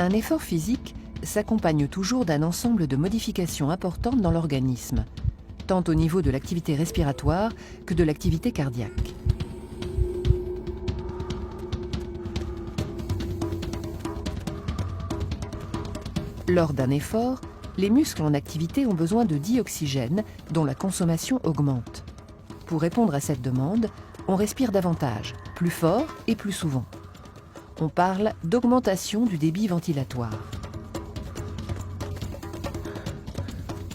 Un effort physique s'accompagne toujours d'un ensemble de modifications importantes dans l'organisme, tant au niveau de l'activité respiratoire que de l'activité cardiaque. Lors d'un effort, les muscles en activité ont besoin de dioxygène dont la consommation augmente. Pour répondre à cette demande, on respire davantage, plus fort et plus souvent. On parle d'augmentation du débit ventilatoire.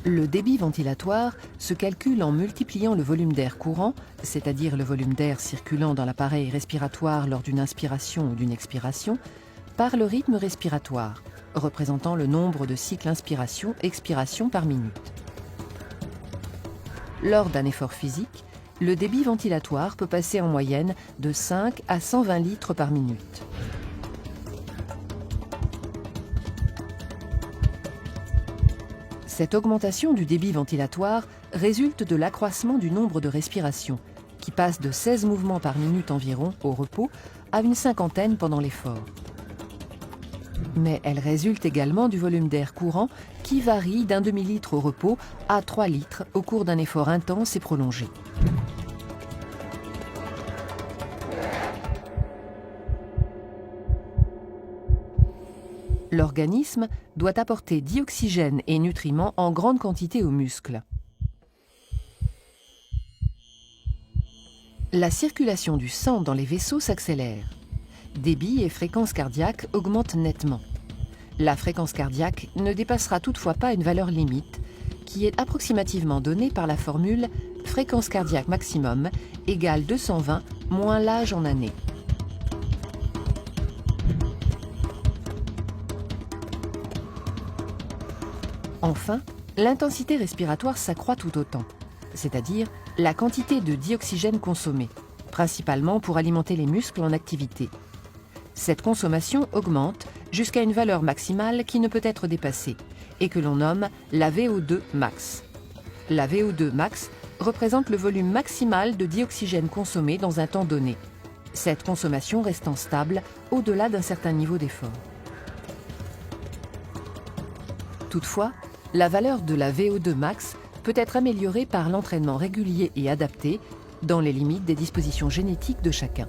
Le débit ventilatoire se calcule en multipliant le volume d'air courant, c'est-à-dire le volume d'air circulant dans l'appareil respiratoire lors d'une inspiration ou d'une expiration, par le rythme respiratoire, représentant le nombre de cycles inspiration-expiration par minute. Lors d'un effort physique, le débit ventilatoire peut passer en moyenne de 5 à 120 litres par minute. Cette augmentation du débit ventilatoire résulte de l'accroissement du nombre de respirations, qui passe de 16 mouvements par minute environ au repos à une cinquantaine pendant l'effort. Mais elle résulte également du volume d'air courant qui varie d'un demi-litre au repos à 3 litres au cours d'un effort intense et prolongé. L'organisme doit apporter dioxygène et nutriments en grande quantité aux muscles. La circulation du sang dans les vaisseaux s'accélère. Débit et fréquence cardiaque augmentent nettement. La fréquence cardiaque ne dépassera toutefois pas une valeur limite, qui est approximativement donnée par la formule fréquence cardiaque maximum égale 220 moins l'âge en années. Enfin, l'intensité respiratoire s'accroît tout autant, c'est-à-dire la quantité de dioxygène consommée, principalement pour alimenter les muscles en activité. Cette consommation augmente jusqu'à une valeur maximale qui ne peut être dépassée et que l'on nomme la VO2 max. La VO2 max représente le volume maximal de dioxygène consommé dans un temps donné, cette consommation restant stable au-delà d'un certain niveau d'effort. Toutefois, la valeur de la VO2 max peut être améliorée par l'entraînement régulier et adapté dans les limites des dispositions génétiques de chacun.